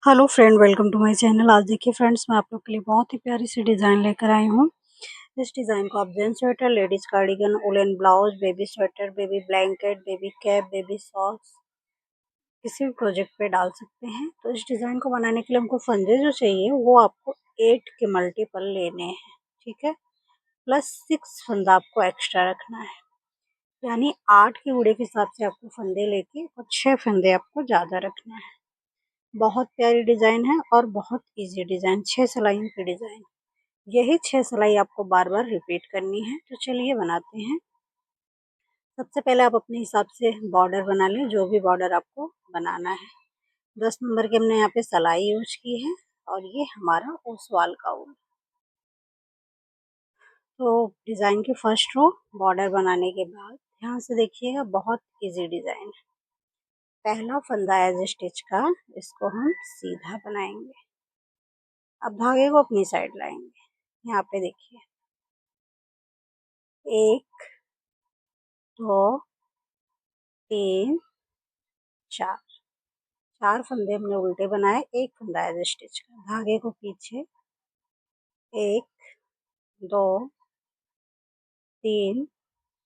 Hello friend, welcome to my channel. आज देखिए friends, मैं आप लोग के लिए बहुत ही प्यारी सी डिज़ाइन लेकर आई हूँ। इस डिज़ाइन को आप gents sweater, ladies cardigan, woollen blouse, baby sweater, baby blanket, baby cap, baby socks किसी भी प्रोजेक्ट पे डाल सकते हैं। तो इस डिज़ाइन को बनाने के लिए हमको फंदे जो चाहिए वो आपको 8 के मल्टीपल लेने हैं, ठीक है। प्लस 6 फंदा आपको एक्स्ट्रा रखना है, यानी 8 के उड़े के हिसाब से आपको फंदे लेके और 6 फंदे आपको ज़्यादा रखना है। बहुत प्यारी डिज़ाइन है और बहुत इजी डिज़ाइन, 6 सिलाइयों की डिज़ाइन। यही 6 सिलाई आपको बार बार रिपीट करनी है। तो चलिए बनाते हैं। सबसे पहले आप अपने हिसाब से बॉर्डर बना लें, जो भी बॉर्डर आपको बनाना है। 10 नंबर की हमने यहाँ पे सिलाई यूज की है और ये हमारा ओसवाल का ऊन। तो डिज़ाइन की फर्स्ट रो बॉर्डर बनाने के बाद ध्यान से देखिएगा, बहुत इजी डिज़ाइन है। पहला फंदा एज स्टिच का, इसको हम सीधा बनाएंगे। अब धागे को अपनी साइड लाएंगे। यहाँ पे देखिए, 1 2 3 4, 4 फंदे हमने उल्टे बनाए, एक फंदा एज स्टिच का। धागे को पीछे 1 2 3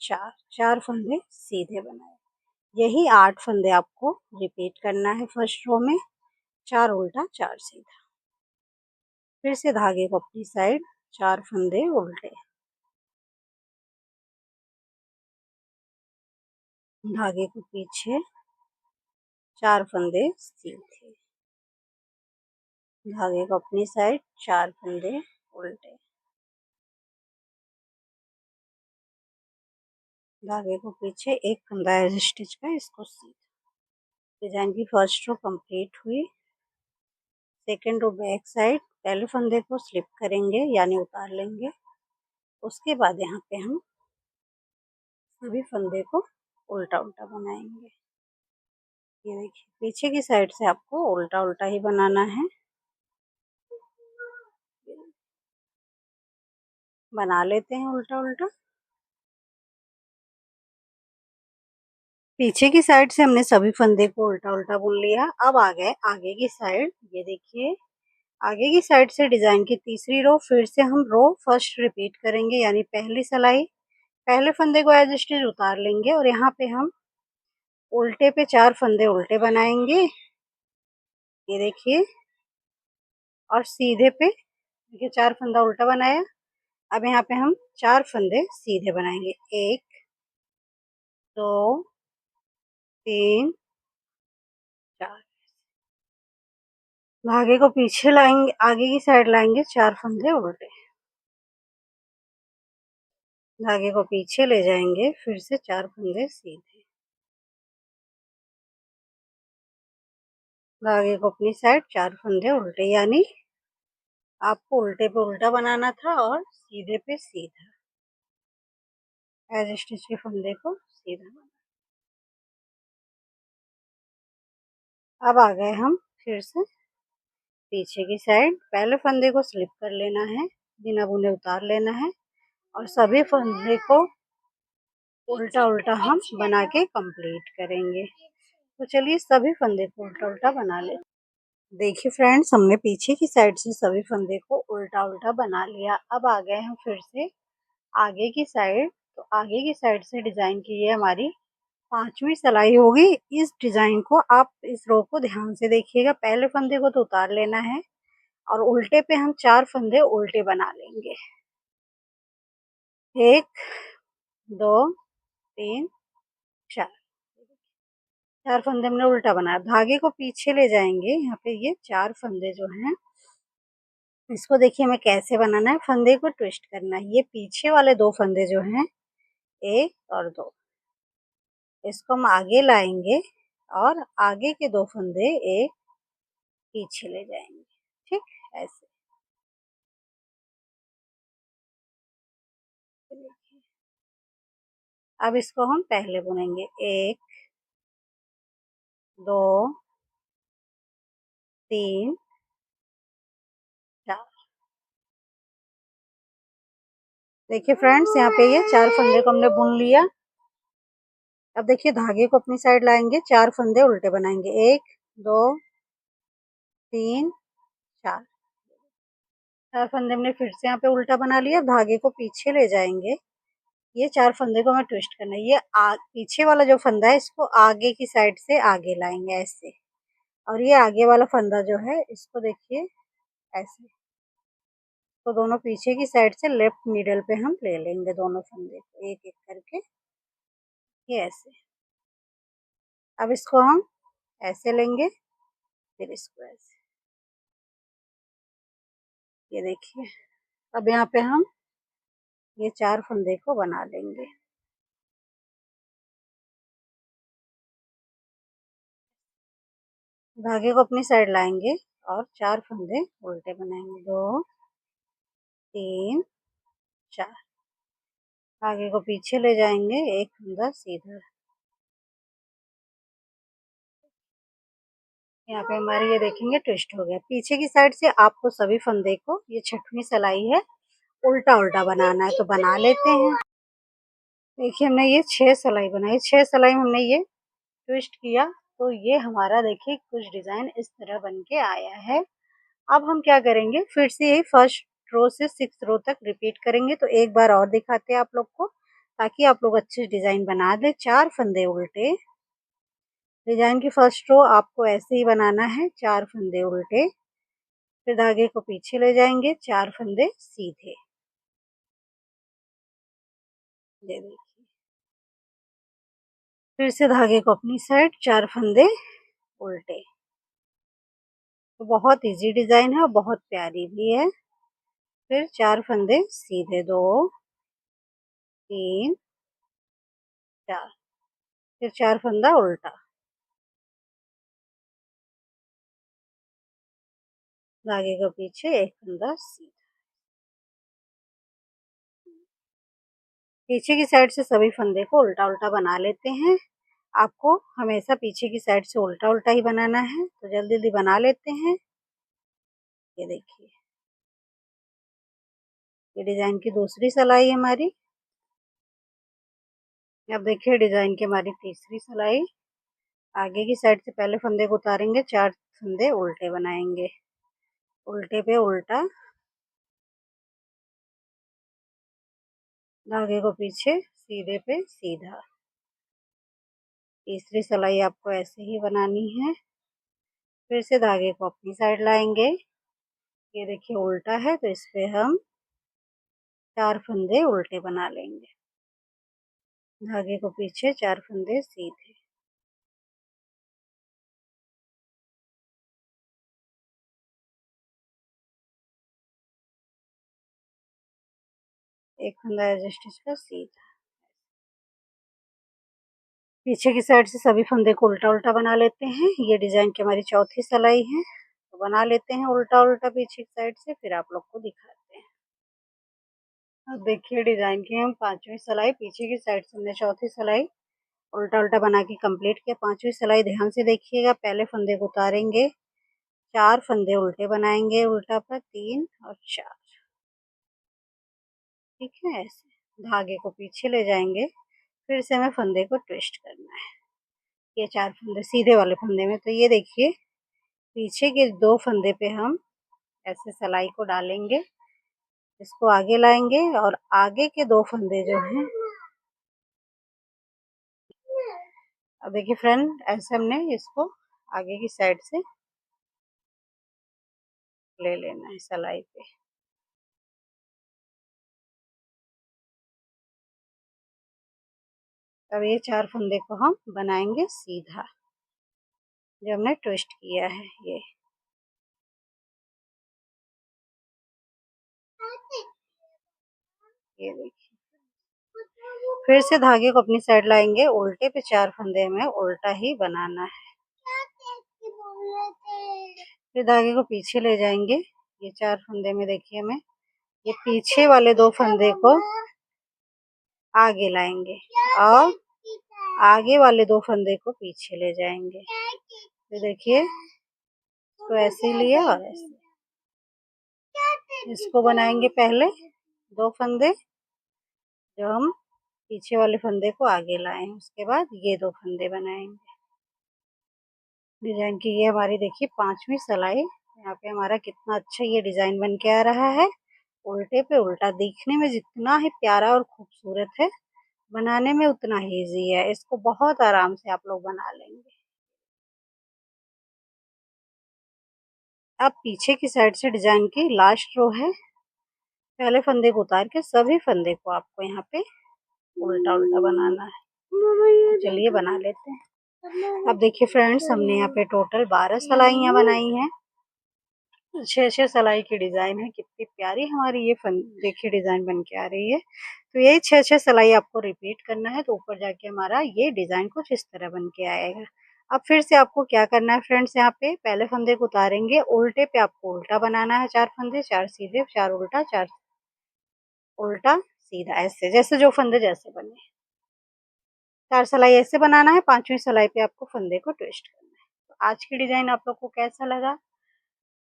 4, 4 फंदे सीधे बनाए। यही 8 फंदे आपको रिपीट करना है फर्स्ट रो में, 4 उल्टा 4 सीधा। फिर से धागे को अपनी साइड, 4 फंदे उल्टे, धागे को पीछे, 4 फंदे सीधे, धागे को अपनी साइड, 4 फंदे उल्टे, धागे को पीछे, एक फंदा एज स्टिच का, इसको सीधा। डिजाइन की फर्स्ट रो कंप्लीट हुई। सेकेंड रो बैक साइड, पहले फंदे को स्लिप करेंगे यानी उतार लेंगे। उसके बाद यहाँ पे हम सभी फंदे को उल्टा उल्टा बनाएंगे। ये देखिए, पीछे की साइड से आपको उल्टा उल्टा ही बनाना है। बना लेते हैं उल्टा उल्टा। पीछे की साइड से हमने सभी फंदे को उल्टा उल्टा बुन लिया। अब आ गए आगे की साइड। ये देखिए, आगे की साइड से डिजाइन की तीसरी रो, फिर से हम रो फर्स्ट रिपीट करेंगे, यानी पहली सिलाई, पहले फंदे को एज स्टिच उतार लेंगे और यहाँ पे हम उल्टे पे 4 फंदे उल्टे बनाएंगे। ये देखिए, और सीधे पे देखिए 4 फंदा उल्टा बनाया। अब यहाँ पे हम 4 फंदे सीधे बनाएंगे, 1 2 3 4। धागे को पीछे लाएंगे, आगे की साइड लाएंगे, 4 फंदे उल्टे, धागे को पीछे ले जाएंगे, फिर से 4 फंदे सीधे, धागे को अपनी साइड, 4 फंदे उल्टे, यानी आपको उल्टे पे उल्टा बनाना था और सीधे पे सीधा, एज स्टिच के फंदे को सीधा बनाना। अब आ गए हम फिर से पीछे की साइड, पहले फंदे को स्लिप कर लेना है, बिना बुने उतार लेना है और सभी फंदे को उल्टा उल्टा हम बना के कंप्लीट करेंगे। तो चलिए सभी फंदे को उल्टा उल्टा बना ले। देखिए फ्रेंड्स, हमने पीछे की साइड से सभी फंदे को उल्टा उल्टा बना लिया। अब आ गए हम फिर से आगे की साइड। तो आगे की साइड से डिजाइन की ये हमारी 5वीं सिलाई होगी। इस डिजाइन को आप इस रो को ध्यान से देखिएगा, पहले फंदे को तो उतार लेना है और उल्टे पे हम 4 फंदे उल्टे बना लेंगे, 1 2 3 4, 4 फंदे हमने उल्टा बनाया। धागे को पीछे ले जाएंगे, यहाँ पे ये 4 फंदे जो हैं, इसको देखिए हमें कैसे बनाना है। फंदे को ट्विस्ट करना है, ये पीछे वाले 2 फंदे जो हैं, 1 और 2, इसको हम आगे लाएंगे और आगे के 2 फंदे एक पीछे ले जाएंगे, ठीक, ऐसे। अब इसको हम पहले बुनेंगे, 1 2 3 4। देखिए फ्रेंड्स, यहाँ पे ये 4 फंदे को हमने बुन लिया। अब देखिए धागे को अपनी साइड लाएंगे, 4 फंदे उल्टे बनाएंगे, 1 2 3 4 4 फंदे हमने फिर से यहाँ पे उल्टा बना लिया। धागे को पीछे ले जाएंगे। ये 4 फंदे को हमें ट्विस्ट करना है। ये पीछे वाला जो फंदा है इसको आगे की साइड से आगे लाएंगे ऐसे, और ये आगे वाला फंदा जो है इसको देखिए ऐसे, तो दोनों पीछे की साइड से लेफ्ट मिडल पे हम ले लेंगे दोनों फंदे को एक एक करके, ये ऐसे। अब इसको हम ऐसे लेंगे, फिर इसको ऐसे, ये देखिए। अब यहाँ पे हम ये 4 फंदे को बना लेंगे। धागे को अपनी साइड लाएंगे और 4 फंदे उल्टे बनाएंगे। 2 3 4। धागे को पीछे ले जाएंगे, एक फंदा सीधा। यहाँ पे हमारे ये देखेंगे ट्विस्ट हो गया। पीछे की साइड से आपको सभी फंदे को, ये 6वीं सिलाई है, उल्टा उल्टा बनाना है, तो बना लेते हैं। देखिए हमने ये 6 सिलाई बनाई। 6 सिलाई हमने ये ट्विस्ट किया, तो ये हमारा देखिए कुछ डिजाइन इस तरह बन के आया है। अब हम क्या करेंगे, फिर से यही फर्स्ट रो से 6 रो तक रिपीट करेंगे। तो एक बार और दिखाते हैं आप लोग को, ताकि आप लोग अच्छे डिजाइन बना दें। 4 फंदे उल्टे, डिजाइन की फर्स्ट रो आपको ऐसे ही बनाना है, 4 फंदे उल्टे, फिर धागे को पीछे ले जाएंगे, 4 फंदे सीधे। ये देखिए, फिर से धागे को अपनी साइड, 4 फंदे उल्टे। तो बहुत इजी डिजाइन है और बहुत प्यारी भी है। फिर 4 फंदे सीधे, 2 3 4, फिर 4 फंदा उल्टा, धागे को पीछे, एक फंदा सीधा। पीछे की साइड से सभी फंदे को उल्टा उल्टा बना लेते हैं। आपको हमेशा पीछे की साइड से उल्टा उल्टा ही बनाना है, तो जल्दी जल्दी बना लेते हैं। ये देखिए, ये डिजाइन की दूसरी सिलाई हमारी। अब देखिए डिजाइन की हमारी तीसरी सिलाई। आगे की साइड से पहले फंदे को उतारेंगे, 4 फंदे उल्टे बनाएंगे, उल्टे पे उल्टा, धागे को पीछे, सीधे पे सीधा। तीसरी सिलाई आपको ऐसे ही बनानी है। फिर से धागे को अपनी साइड लाएंगे। ये देखिए उल्टा है, तो इस पे हम 4 फंदे उल्टे बना लेंगे, धागे को पीछे, 4 फंदे सीधे। एक फंदा एडजस्ट इसका सीधा। पीछे की साइड से सभी फंदे को उल्टा उल्टा बना लेते हैं। ये डिजाइन की हमारी चौथी सिलाई है, तो बना लेते हैं उल्टा उल्टा पीछे की साइड से, फिर आप लोग को दिखाते हैं। अब देखिए डिजाइन की हम 5वीं सिलाई, पीछे की साइड से हमने चौथी सिलाई उल्टा उल्टा बना के कंप्लीट किया। 5वीं सिलाई ध्यान से देखिएगा, पहले फंदे को उतारेंगे, 4 फंदे उल्टे बनाएंगे, उल्टा पर 3 और 4, ठीक है ऐसे। धागे को पीछे ले जाएंगे, फिर से हमें फंदे को ट्विस्ट करना है, ये 4 फंदे सीधे वाले फंदे में। तो ये देखिए पीछे के 2 फंदे पे हम ऐसे सिलाई को डालेंगे, इसको आगे लाएंगे, और आगे के 2 फंदे जो हैं, अब देखिए फ्रेंड ऐसे हमने इसको आगे की साइड से ले लेना है सिलाई पे। अब ये 4 फंदे को हम बनाएंगे सीधा, जो हमने ट्विस्ट किया है ये देखिए। फिर से धागे को अपनी साइड लाएंगे, उल्टे पे 4 फंदे हमें उल्टा ही बनाना है, फिर धागे को पीछे ले जाएंगे। ये 4 फंदे में देखिए हमें ये पीछे वाले 2 फंदे को आगे लाएंगे, और आगे वाले 2 फंदे को पीछे ले जाएंगे। तो देखिए तो ऐसे लिया और ऐसे, इसको बनाएंगे पहले 2 फंदे, जो हम पीछे वाले फंदे को आगे लाए हैं, उसके बाद ये 2 फंदे बनाएंगे। डिजाइन की ये हमारी देखिए 5वीं सिलाई। यहाँ पे हमारा कितना अच्छा ये डिजाइन बन के आ रहा है। उल्टे पे उल्टा दिखने में जितना ही प्यारा और खूबसूरत है, बनाने में उतना ही इजी है। इसको बहुत आराम से आप लोग बना लेंगे। अब पीछे की साइड से डिजाइन की लास्ट रो है, पहले फंदे को उतार के सभी फंदे को आपको यहाँ पे उल्टा उल्टा बनाना है। चलिए बना लेते हैं। अब देखिए फ्रेंड्स, हमने यहाँ पे टोटल 12 सिलाइयाँ बनाई हैं। 6-6 सिलाई की डिजाइन है। कितनी प्यारी हमारी ये फन देखिए डिजाइन बन के आ रही है। तो यही 6-6 सिलाई आपको रिपीट करना है, तो ऊपर जाके हमारा ये डिजाइन कुछ इस तरह बन के आएगा। अब फिर से आपको क्या करना है फ्रेंड्स, यहाँ पे पहले फंदे को उतारेंगे, उल्टे पे आपको उल्टा बनाना है। 4 फंदे, 4 सीधे, 4 उल्टा, 4 उल्टा सीधा, ऐसे जैसे जो फंदे जैसे बने। 4 सिलाई ऐसे बनाना है, 5वीं सिलाई पे आपको फंदे को ट्विस्ट करना है। तो आज की डिजाइन आप लोग को कैसा लगा,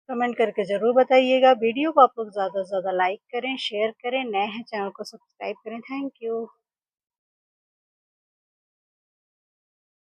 कमेंट करके ज़रूर बताइएगा। वीडियो को आप लोग ज़्यादा से ज़्यादा लाइक करें, शेयर करें, नए हैं चैनल को सब्सक्राइब करें। Thank you.